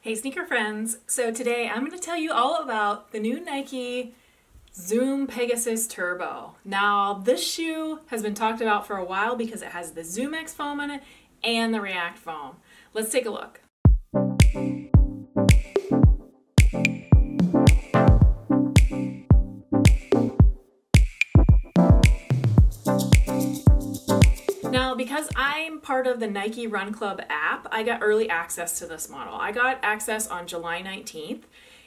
Hey sneaker friends, so today I'm going to tell you all about the new Nike Zoom Pegasus Turbo. Now this shoe has been talked about for a while because it has the Zoom X foam in it and the React foam. Let's take a look. Now, because I'm part of the Nike Run Club app, I got early access to this model. I got access on July 19th,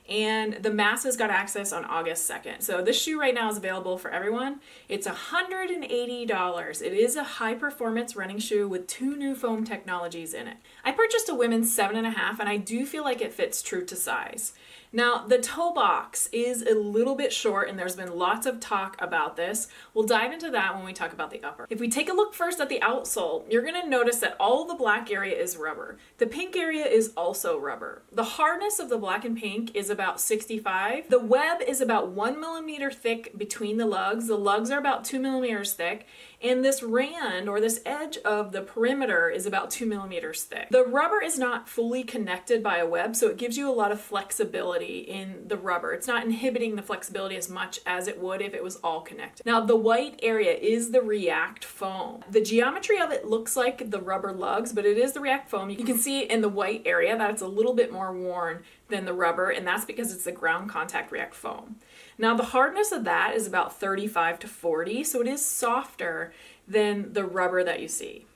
and the masses got access on August 2nd. So this shoe right now is available for everyone. It's $180. It is a high-performance running shoe with 2 new foam technologies in it. I purchased a women's 7.5, and I do feel like it fits true to size. Now, the toe box is a little bit short, and there's been lots of talk about this. We'll dive into that when we talk about the upper. If we take a look first at the outsole, you're going to notice that all the black area is rubber. The pink area is also rubber. The hardness of the black and pink is about 65. The web is about 1 millimeter thick between the lugs. The lugs are about 2 millimeters thick, and this rand, or this edge of the perimeter, is about 2 millimeters thick. The rubber is not fully connected by a web, so it gives you a lot of flexibility in the rubber. It's not inhibiting the flexibility as much as it would if it was all connected. Now, the white area is the React foam. The geometry of it looks like the rubber lugs, but it is the React foam. You can see in the white area that it's a little bit more worn than the rubber, and that's because it's the ground contact React foam. Now, the hardness of that is about 35 to 40, so it is softer than the rubber that you see.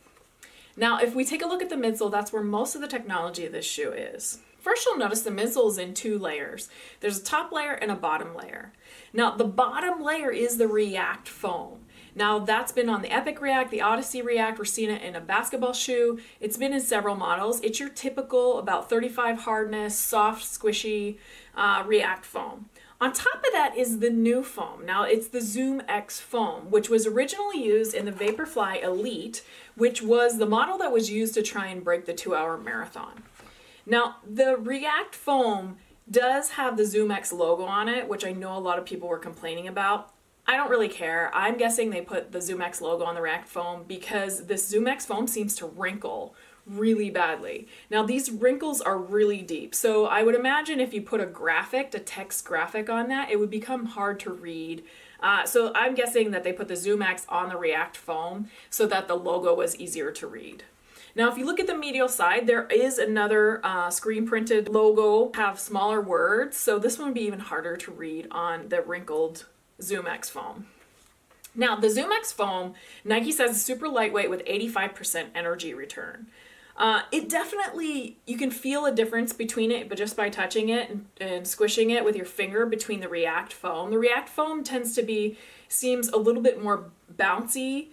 Now, if we take a look at the midsole, that's where most of the technology of this shoe is. First, you'll notice the midsole is in 2 layers. There's a top layer and a bottom layer. Now, the bottom layer is the React foam. Now, that's been on the Epic React, the Odyssey React. We're seeing it in a basketball shoe. It's been in several models. It's your typical about 35 hardness, soft, squishy React foam. On top of that is the new foam. Now, it's the Zoom X foam, which was originally used in the Vaporfly Elite, which was the model that was used to try and break the 2-hour marathon. Now, the React foam does have the Zoom X logo on it, which I know a lot of people were complaining about. I don't really care. I'm guessing they put the Zoom X logo on the React foam because this Zoom X foam seems to wrinkle really badly. Now, these wrinkles are really deep, so I would imagine if you put a text graphic on that, it would become hard to read. So I'm guessing that they put the Zoom X on the React foam so that the logo was easier to read. Now, if you look at the medial side, there is another screen printed logo, have smaller words, so this one would be even harder to read on the wrinkled Zoom X foam. Now, the Zoom X foam, Nike says is super lightweight with 85% energy return. It definitely, you can feel a difference between it, but just by touching it and squishing it with your finger between the React foam. The React foam seems a little bit more bouncy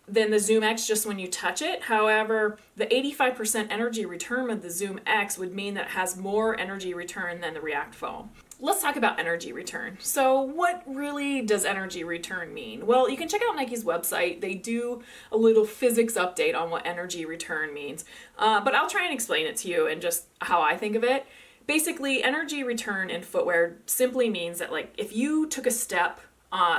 than the Zoom X just when you touch it. However, the 85% energy return of the Zoom X would mean that it has more energy return than the React foam. Let's talk about energy return. So what really does energy return mean? Well, you can check out Nike's website. They do a little physics update on what energy return means. But I'll try and explain it to you and just how I think of it. Basically, energy return in footwear simply means that, like, if you took a step,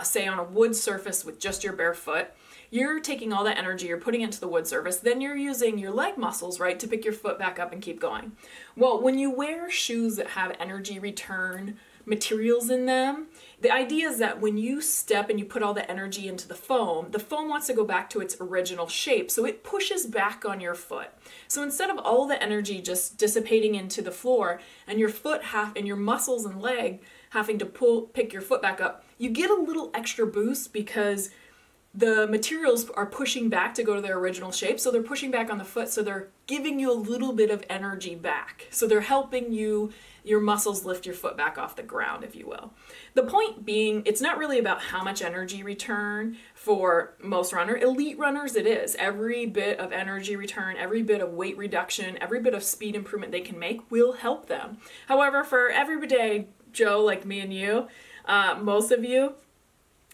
say on a wood surface with just your bare foot, you're taking all that energy, you're putting it into the wood surface, then you're using your leg muscles, right, to pick your foot back up and keep going. Well, when you wear shoes that have energy return materials in them, the idea is that when you step and you put all the energy into the foam wants to go back to its original shape, so it pushes back on your foot. So instead of all the energy just dissipating into the floor and your foot and your muscles and leg having to pick your foot back up, you get a little extra boost because the materials are pushing back to go to their original shape, so they're pushing back on the foot, so they're giving you a little bit of energy back. So they're helping your muscles lift your foot back off the ground, if you will. The point being, it's not really about how much energy return for most runners. Elite runners, it is. Every bit of energy return, every bit of weight reduction, every bit of speed improvement they can make will help them. However, for everyday Joe like me and you, most of you,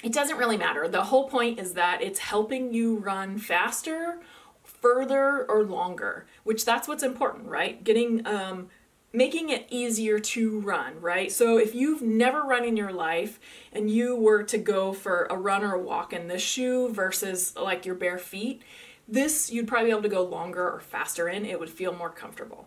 it doesn't really matter. The whole point is that it's helping you run faster, further, or longer, which that's what's important, right? Making it easier to run, right? So if you've never run in your life and you were to go for a run or a walk in this shoe versus like your bare feet, this you'd probably be able to go longer or faster in. It would feel more comfortable.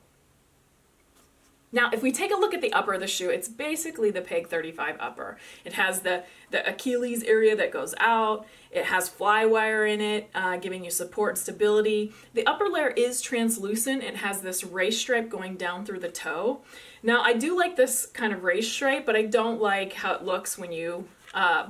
Now, if we take a look at the upper of the shoe, it's basically the Peg 35 upper. It has the Achilles area that goes out. It has fly wire in it, giving you support and stability. The upper layer is translucent. It has this race stripe going down through the toe. Now, I do like this kind of race stripe, but I don't like how it looks when you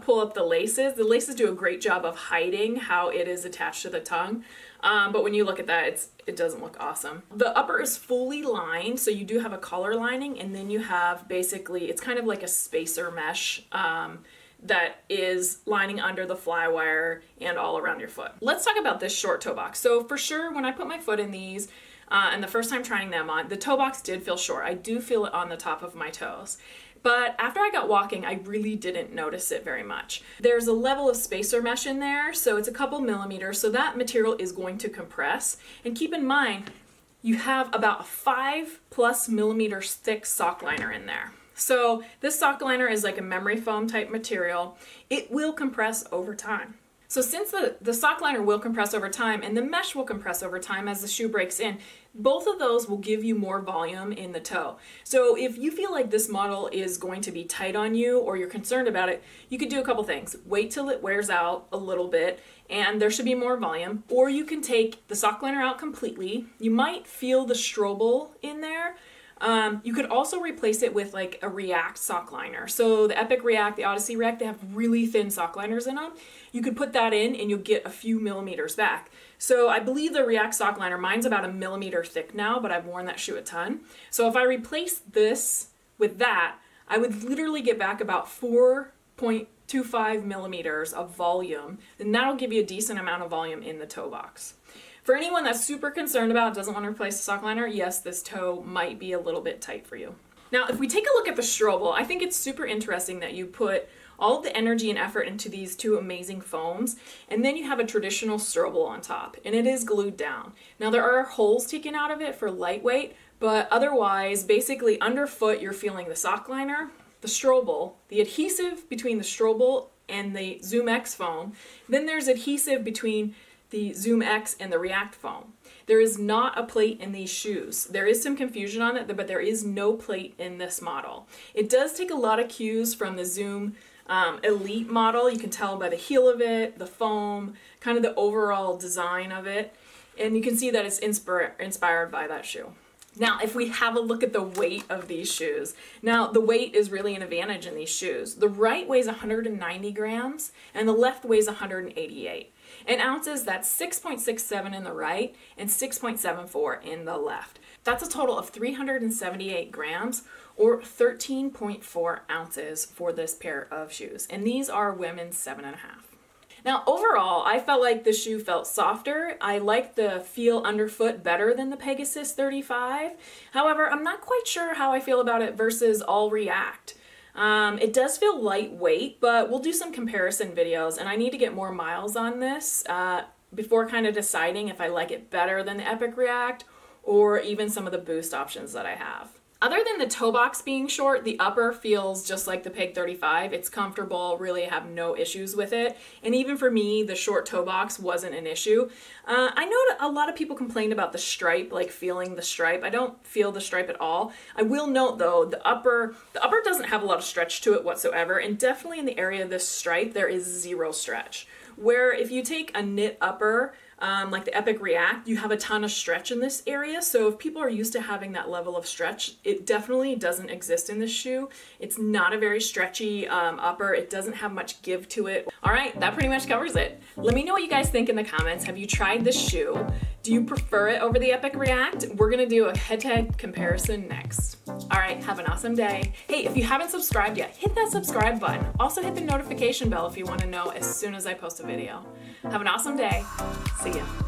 pull up the laces. The laces do a great job of hiding how it is attached to the tongue. But when you look at that, it doesn't look awesome. The upper is fully lined, so you do have a collar lining, and then you have basically, it's kind of like a spacer mesh that is lining under the fly wire and all around your foot. Let's talk about this short toe box. So for sure, when I put my foot in these, and the first time trying them on, the toe box did feel short. I do feel it on the top of my toes. But after I got walking, I really didn't notice it very much. There's a level of spacer mesh in there, so it's a couple millimeters, so that material is going to compress. And keep in mind, you have about a 5+ millimeters thick sock liner in there. So this sock liner is like a memory foam type material. It will compress over time. So since the sock liner will compress over time and the mesh will compress over time as the shoe breaks in, both of those will give you more volume in the toe. So if you feel like this model is going to be tight on you or you're concerned about it, you could do a couple things. Wait till it wears out a little bit and there should be more volume, or you can take the sock liner out completely. You might feel the Strobel in there. You could also replace it with like a React sock liner. So the Epic React, the Odyssey React, they have really thin sock liners in them. You could put that in and you'll get a few millimeters back. So I believe the React sock liner, mine's about 1 millimeter thick now, but I've worn that shoe a ton. So if I replace this with that, I would literally get back about 4.25 millimeters of volume, and that'll give you a decent amount of volume in the toe box. For anyone that's super concerned about, doesn't want to replace the sock liner, yes, this toe might be a little bit tight for you. Now, if we take a look at the Strobel, I think it's super interesting that you put all of the energy and effort into these two amazing foams, and then you have a traditional Strobel on top, and it is glued down. Now, there are holes taken out of it for lightweight, but otherwise, basically underfoot, you're feeling the sock liner, the Strobel, the adhesive between the Strobel and the Zoom X foam. Then there's adhesive between the Zoom X and the React foam. There is not a plate in these shoes. There is some confusion on it, but there is no plate in this model. It does take a lot of cues from the Zoom Elite model. You can tell by the heel of it, the foam, kind of the overall design of it. And you can see that it's inspired by that shoe. Now, if we have a look at the weight of these shoes, now the weight is really an advantage in these shoes. The right weighs 190 grams and the left weighs 188. In ounces, that's 6.67 in the right and 6.74 in the left. That's a total of 378 grams or 13.4 ounces for this pair of shoes. And these are women's 7.5. Now, overall, I felt like the shoe felt softer. I liked the feel underfoot better than the Pegasus 35. However, I'm not quite sure how I feel about it versus all React. It does feel lightweight, but we'll do some comparison videos, and I need to get more miles on this before kind of deciding if I like it better than the Epic React or even some of the boost options that I have. Other than the toe box being short, the upper feels just like the Peg 35. It's comfortable, really have no issues with it. And even for me, the short toe box wasn't an issue. I know a lot of people complained about the stripe, like feeling the stripe. I don't feel the stripe at all. I will note though, the upper doesn't have a lot of stretch to it whatsoever. And definitely in the area of this stripe, there is zero stretch. Where if you take a knit upper, like the Epic React, you have a ton of stretch in this area. So if people are used to having that level of stretch, it definitely doesn't exist in this shoe. It's not a very stretchy upper. It doesn't have much give to it. All right, that pretty much covers it. Let me know what you guys think in the comments. Have you tried this shoe? Do you prefer it over the Epic React? We're gonna do a head-to-head comparison next. All right, have an awesome day. Hey, if you haven't subscribed yet, hit that subscribe button. Also hit the notification bell if you wanna know as soon as I post a video. Have an awesome day. See ya.